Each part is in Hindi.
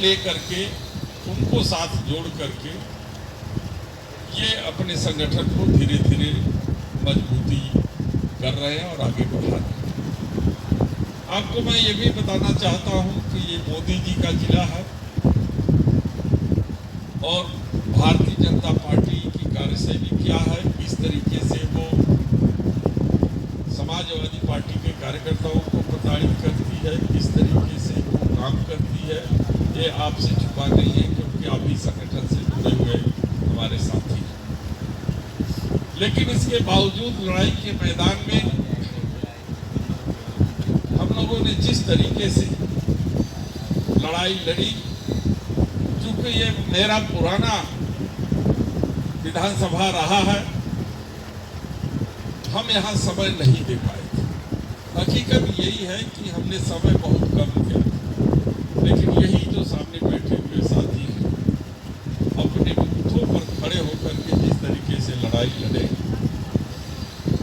लेकर के उनको साथ जोड़ करके ये अपने संगठन को धीरे धीरे मजबूती कर रहे हैं और आगे बढ़ा रहे हैं। आपको मैं ये भी बताना चाहता हूं कि ये मोदी जी का जिला है और भारतीय जनता पार्टी की कार्यशैली क्या है, किस तरीके से वो समाजवादी पार्टी के कार्यकर्ताओं को प्रताड़ित करती है, किस तरीके से वो काम करती है, ये आपसे छुपा नहीं है क्योंकि आप ही संगठन से जुड़े हुए हमारे साथी हैं। लेकिन इसके बावजूद लड़ाई के मैदान में हम लोगों ने जिस तरीके से लड़ाई लड़ी, चूंकि ये मेरा पुराना विधानसभा रहा है, हम यहाँ समय नहीं दे पाए थे। हकीकत यही है कि हमने समय बहुत कम दिया, लेकिन यही जो सामने बैठे हुए साथी हैं अपने बूथों पर खड़े होकर के जिस तरीके से लड़ाई लड़े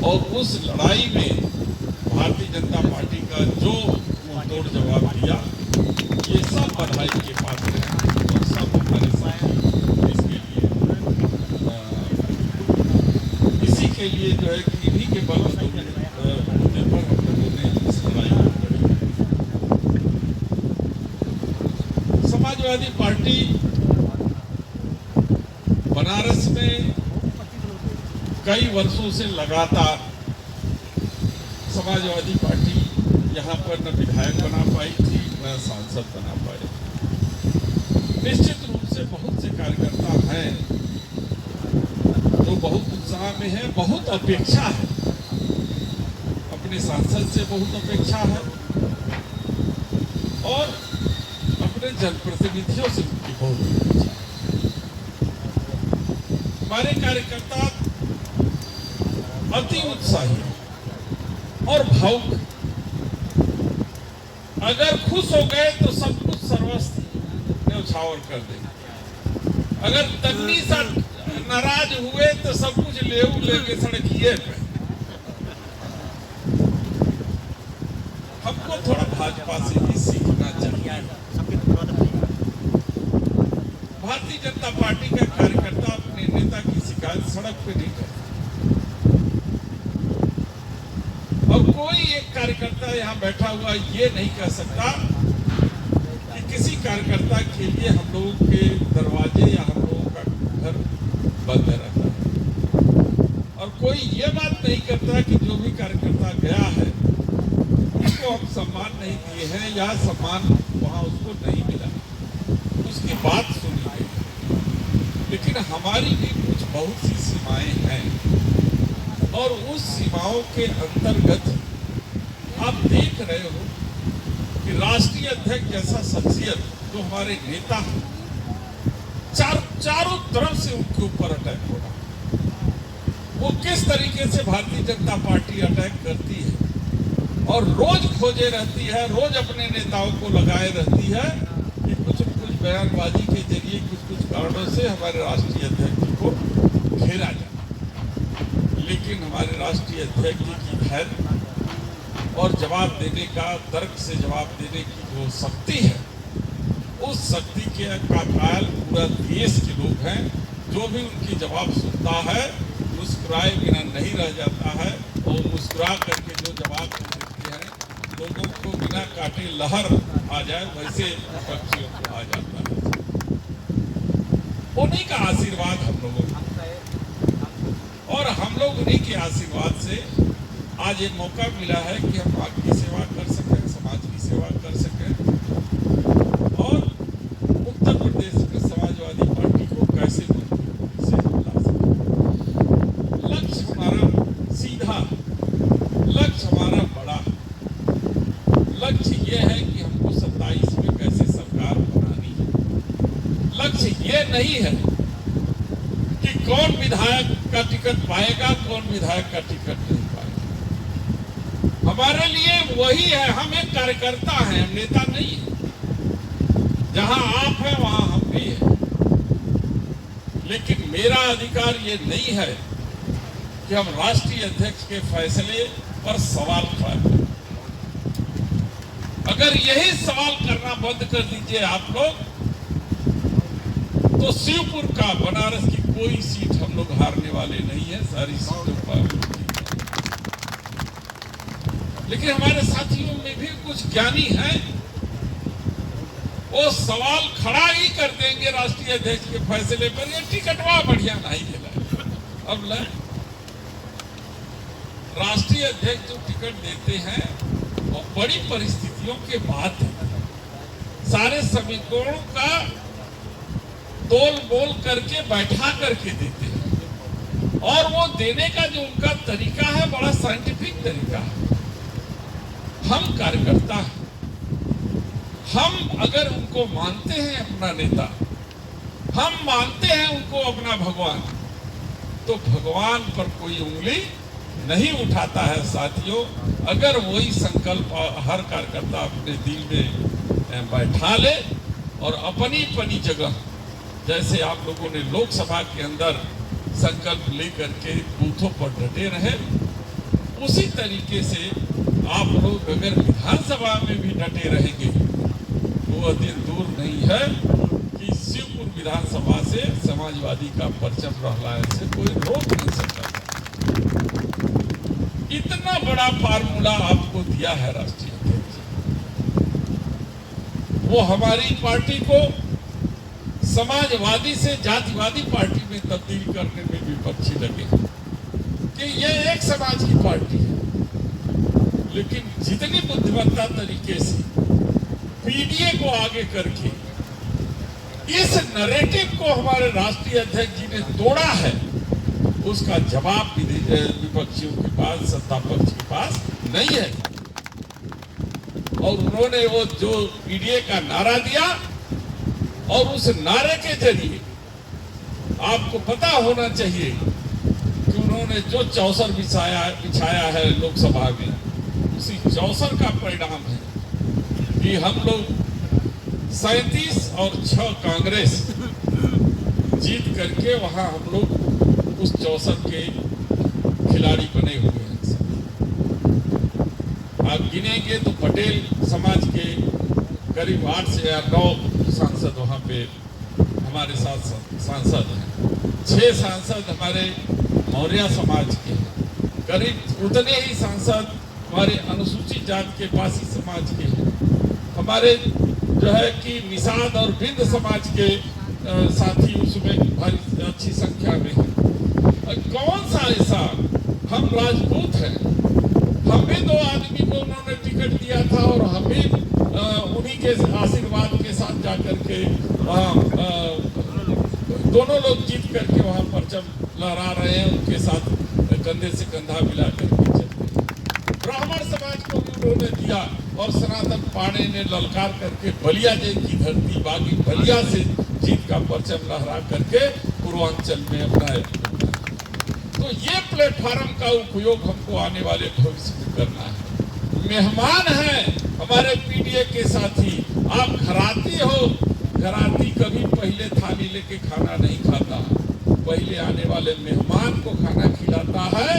और उस लड़ाई में भारतीय जनता पार्टी का जो मुंहतोड़ जवाब दिया, ये सब बधाई के पात्र हैं और सब हमारे साथ इसके लिए इसी के लिए जो है कि इन्हीं के बल पर हम लोगों ने इस लड़ाई को लड़ी। समाजवादी पार्टी बनारस में कई वर्षों से लगातार समाजवादी पार्टी यहाँ पर न विधायक बना पाई थी न सांसद बना पाए। निश्चित रूप से बहुत से कार्यकर्ता हैं जो बहुत उत्साह में है, बहुत अपेक्षा है, अपने सांसद से बहुत अपेक्षा है और अपने जनप्रतिनिधियों से उनकी बहुत अपेक्षा है। हमारे कार्यकर्ता अति उत्साही और भावुक, अगर खुश हो गए तो सब कुछ सर्वस्व न्यौछावर कर देंगे, अगर तन्नी सा नाराज हुए तो सब कुछ लेके सड़किए पे। हमको थोड़ा भाजपा से भी सीखना चाहिए। भारतीय जनता पार्टी का कार्यकर्ता अपने नेता की शिकायत सड़क पे नहीं करता और कोई एक कार्यकर्ता यहाँ बैठा हुआ ये नहीं कह सकता कि किसी कार्यकर्ता के लिए हम लोगों के दरवाजे या हम लोगों का घर बंद रहता है और कोई ये बात नहीं करता कि जो भी कार्यकर्ता गया है उसको हम सम्मान नहीं दिए हैं या सम्मान वहां उसको नहीं मिला, उसकी बात सुनी गई। लेकिन हमारी भी कुछ बहुत सी सीमाएं हैं और उस सीमाओं के अंतर्गत आप देख रहे हो कि राष्ट्रीय अध्यक्ष जैसा शख्सियत जो हमारे नेता हैं, चारों तरफ से उनके ऊपर अटैक हो रहा है। वो किस तरीके से भारतीय जनता पार्टी अटैक करती है और रोज खोजे रहती है, रोज अपने नेताओं को लगाए रहती है कि कुछ न कुछ बयानबाजी के जरिए कुछ कारणों से हमारे राष्ट्रीय अध्यक्ष को घेरा जाए। लेकिन हमारे राष्ट्रीय अध्यक्ष जी की धैर्य और जवाब देने का, तर्क से जवाब देने की जो शक्ति है, उस शक्ति के का कायल पूरा देश के लोग हैं। जो भी उनकी जवाब सुनता है मुस्कुराए बिना नहीं रह जाता है और मुस्कुरा करके जो जवाब देते हैं लोगों को बिना काटे लहर आ जाए वैसे पक्षियों को आ जाता है। उन्हीं का आशीर्वाद हम लोगों को और हम लोग उन्हीं के आशीर्वाद से आज ये मौका मिला है कि हम आपकी सेवा कर सकें, समाज की सेवा कर सकें और उत्तर प्रदेश में समाजवादी पार्टी को कैसे मजबूती से ला सकें। लक्ष्य हमारा सीधा, लक्ष्य हमारा बड़ा, लक्ष्य ये है कि हमको 27 में कैसे सरकार बनानी है। लक्ष्य ये नहीं है कि कौन विधायक का टिकट पाएगा, कौन विधायक का टिकट नहीं पाएगा। हमारे लिए वही है, हम एक कार्यकर्ता हैं, हम नेता नहीं है। जहां आप हैं वहां हम भी हैं। लेकिन मेरा अधिकार ये नहीं है कि हम राष्ट्रीय अध्यक्ष के फैसले पर सवाल खड़ा करें। अगर यही सवाल करना बंद कर दीजिए आप लोग तो शिवपुर का, बनारस की कोई सीट हम लोग हारने वाले नहीं है, सारी सीटों पर। लेकिन हमारे साथियों में भी कुछ ज्ञानी हैं, वो सवाल खड़ा ही कर देंगे राष्ट्रीय अध्यक्ष के फैसले पर, ये टिकटवा बढ़िया नहीं दिला। अब राष्ट्रीय अध्यक्ष जो टिकट देते हैं वो बड़ी परिस्थितियों के बाद सारे समीकरणों का तोल मोल करके बैठा करके देते हैं, और वो देने का जो उनका तरीका है बड़ा साइंटिफिक तरीका है। हम कार्यकर्ता हैं, हम अगर उनको मानते हैं अपना नेता, हम मानते हैं उनको अपना भगवान, तो भगवान पर कोई उंगली नहीं उठाता है साथियों। अगर वही संकल्प हर कार्यकर्ता अपने दिल में बैठा ले और अपनी अपनी जगह, जैसे आप लोगों ने लोकसभा के अंदर संकल्प लेकर के बूथों पर डटे रहे, उसी तरीके से आप लोग अगर विधानसभा में भी डटे रहेंगे तो वह दिन दूर नहीं है कि शिवपुर विधानसभा से समाजवादी का परचम लहराने से कोई रोक नहीं सकता। इतना बड़ा फार्मूला आपको दिया है राष्ट्रीय अध्यक्ष, वो हमारी पार्टी को समाजवादी से जातिवादी पार्टी में तब्दील करने में विपक्षी लगे कि ये एक समाज की पार्टी है। लेकिन जितनी बुद्धिमत्ता तरीके से पीडीए को आगे करके इस नैरेटिव को हमारे राष्ट्रीय अध्यक्ष जी ने तोड़ा है, उसका जवाब विपक्षियों के पास, सत्ता पक्ष के पास नहीं है। और उन्होंने वो जो पीडीए का नारा दिया, और उस नारे के जरिए आपको पता होना चाहिए कि उन्होंने जो चौसर बिछाया है लोकसभा में, उसी चौसर का परिणाम है कि हम लोग 37 और 6 कांग्रेस जीत करके वहां हम लोग उस चौसर के खिलाड़ी बने हुए हैं। आप गिनेंगे तो पटेल समाज के करीब 8 से 9 सांसद वहां पे हमारे साथ सांसद हैं। 6 सांसद हमारे मौर्य समाज के हैं, करीब उतने ही सांसद हमारे अनुसूचित जाति के पासी समाज के हैं, हमारे जो है कि निषाद और बिंद समाज के साथी उसमें भारी अच्छी संख्या में है। कौन सा ऐसा, हम राजपूत हैं, हम भी 2 आदमी को उन्होंने टिकट दिया था और हम भी उन्हीं के आशीर्वाद के साथ जाकर के वहाँ दोनों लोग जीत करके वहाँ परचम लहरा रहे हैं, उनके साथ कंधे से कंधा मिला करके चलते। ब्राह्मण समाज को भी उन्होंने दिया और सनातन पांडे ने ललकार करके बलिया जेल की धरती बागी बलिया से जीत का परचम लहरा करके पूर्वांचल में अपना। तो ये प्लेटफॉर्म का उपयोग हमको आने वाले भविष्य में करना है। मेहमान हैं हमारे पीडीए के साथी, आप घराती हो, घराती कभी पहले थाली लेके खाना नहीं खाता, पहले आने वाले मेहमान को खाना खिलाता है,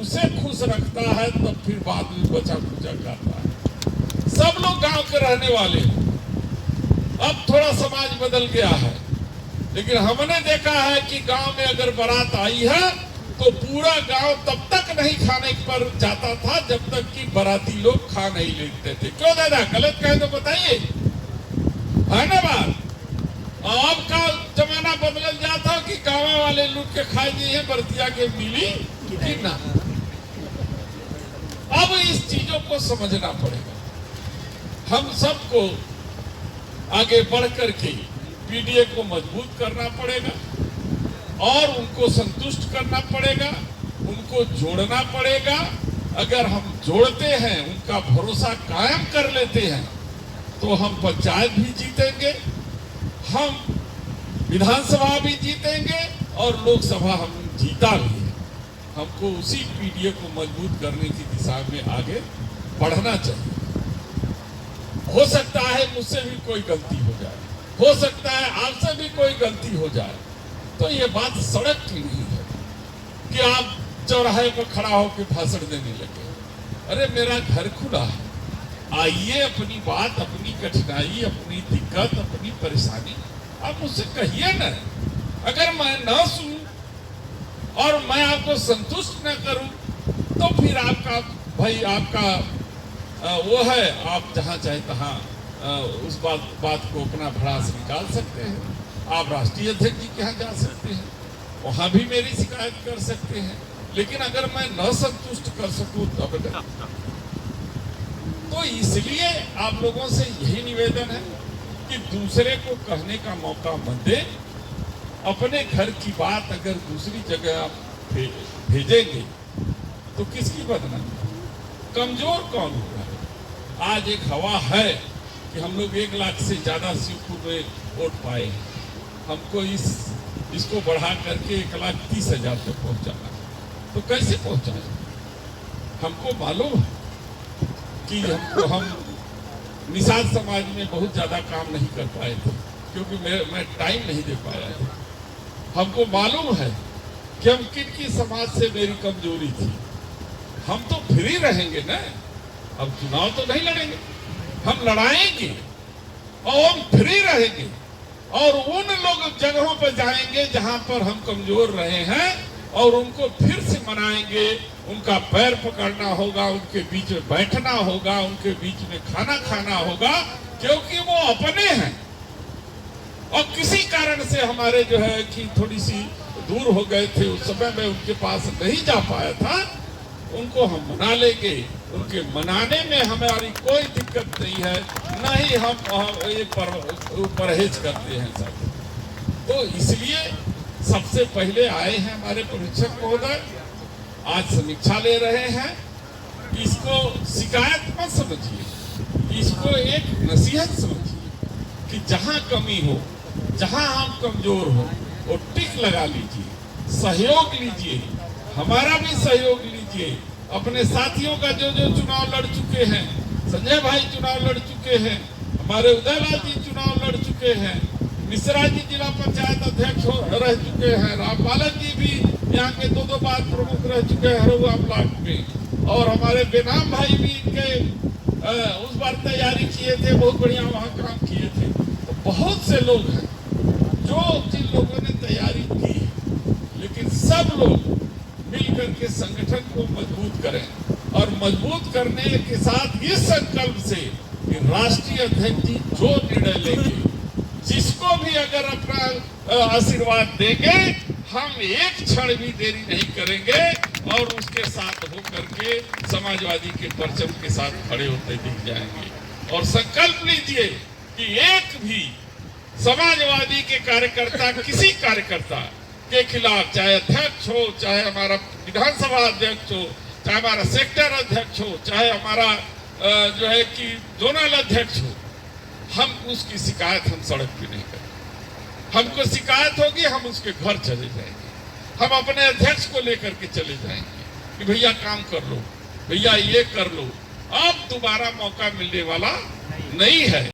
उसे खुश रखता है, तब फिर बाद में बचा पूजा करता है। सब लोग गांव के रहने वाले, अब थोड़ा समाज बदल गया है, लेकिन हमने देखा है कि गांव में अगर बारात आई है तो पूरा गांव तब तक नहीं खाने पर जाता था जब तक कि बाराती लोग खा नहीं लेते थे। क्यों दादा, गलत कहे तो बताइए, है ना बात? अब का जमाना बदल जाता कि गाँव वाले लूट के खाए दिए बरतिया के मिली कि ना। अब इस चीजों को समझना पड़ेगा, हम सबको आगे बढ़ करके पीडीए को मजबूत करना पड़ेगा और उनको संतुष्ट करना पड़ेगा, उनको जोड़ना पड़ेगा। अगर हम जोड़ते हैं, उनका भरोसा कायम कर लेते हैं, तो हम पंचायत भी जीतेंगे, हम विधानसभा भी जीतेंगे और लोकसभा हम जीता भी है। हमको उसी पीडीए को मजबूत करने की दिशा में आगे बढ़ना चाहिए। हो सकता है मुझसे भी कोई गलती हो जाए, हो सकता है आपसे भी कोई गलती हो जाए, तो ये बात सड़क की नहीं है कि आप चौराहे पर खड़ा होकर भाषण देने लगे। अरे मेरा घर खुला है, आइए अपनी बात, अपनी कठिनाई, अपनी दिक्कत, अपनी परेशानी आप मुझसे कहिए ना। अगर मैं न सुनूं और मैं आपको संतुष्ट न करूं तो फिर आपका भाई आपका वो है, आप जहां चाहे तहां उस बात को अपना भड़ास निकाल सकते हैं। आप राष्ट्रीय अध्यक्ष जी के यहाँ जा सकते हैं, वहां भी मेरी शिकायत कर सकते हैं, लेकिन अगर मैं न संतुष्ट कर सकूं तब तो इसलिए आप लोगों से यही निवेदन है कि दूसरे को कहने का मौका मत दे। अपने घर की बात अगर दूसरी जगह आप भेजेंगे तो किसकी बदनामी? कमजोर कौन होगा? आज एक हवा है कि हम लोग 1 लाख से ज्यादा शिवपुर में वोट पाए हैं, हमको इसको बढ़ा करके 1,30,000 तक पहुंचाना, तो कैसे पहुंचाए? हमको मालूम है कि हम निषाद समाज में बहुत ज्यादा काम नहीं कर पाए थे क्योंकि मैं टाइम नहीं दे पाया था। हमको मालूम है कि हम किन समाज से मेरी कमजोरी थी। हम तो फ्री रहेंगे ना, अब चुनाव तो नहीं लड़ेंगे, हम लड़ाएंगे और हम फ्री रहेंगे और उन लोग जगहों पर जाएंगे जहां पर हम कमजोर रहे हैं और उनको फिर से मनाएंगे। उनका पैर पकड़ना होगा, उनके बीच में बैठना होगा, उनके बीच में खाना खाना होगा, क्योंकि वो अपने हैं और किसी कारण से हमारे जो है कि थोड़ी सी दूर हो गए थे, उस समय में उनके पास नहीं जा पाया था, उनको हम मना लेंगे। उनके मनाने में हमारी कोई दिक्कत नहीं है, न ही हम ये परहेज करते हैं सब। तो इसलिए सबसे पहले आए हैं हमारे परीक्षक महोदय, आज समीक्षा ले रहे हैं। इसको शिकायत मत समझिए, इसको एक नसीहत समझिए कि जहां कमी हो, जहां हम कमजोर हो, वो टिक लगा लीजिए, सहयोग लीजिए, हमारा भी सहयोग लीजिए। अपने साथियों का जो चुनाव लड़ चुके हैं, संजय भाई चुनाव लड़ चुके हैं, हमारे उदयलाल जी चुनाव लड़ चुके हैं, मिश्रा जी जिला पंचायत अध्यक्ष रह चुके हैं, रामपालन जी भी यहाँ के 2 बार प्रमुख रह चुके हैं हरुआ ब्लॉक में, और हमारे बेनाम भाई भी इनके उस बार तैयारी किए थे, बहुत बढ़िया वहाँ काम किए थे। तो बहुत से लोग हैं जिन लोगों ने तैयारी की, लेकिन सब लोग मिलकर के संगठन को मजबूत करें और मजबूत करने के साथ इस संकल्प से कि राष्ट्रीय अध्यक्ष जी जो निर्णय लेंगे, जिसको भी अगर अपना आशीर्वाद देंगे, हम एक क्षण भी देरी नहीं करेंगे और उसके साथ होकर के समाजवादी के परचम के साथ खड़े होते दिख जाएंगे। और संकल्प लीजिए कि एक भी समाजवादी के कार्यकर्ता, किसी कार्यकर्ता के खिलाफ, चाहे अध्यक्ष हो, चाहे हमारा विधानसभा अध्यक्ष हो, चाहे हमारा सेक्टर अध्यक्ष हो, चाहे हमारा जो है कि जोनल अध्यक्ष हो, हम उसकी शिकायत हम सड़क पे नहीं करेंगे। हमको शिकायत होगी, हम उसके घर चले जाएंगे, हम अपने अध्यक्ष को लेकर के चले जाएंगे कि भैया काम कर लो, भैया ये कर लो। अब दोबारा मौका मिलने वाला नहीं है।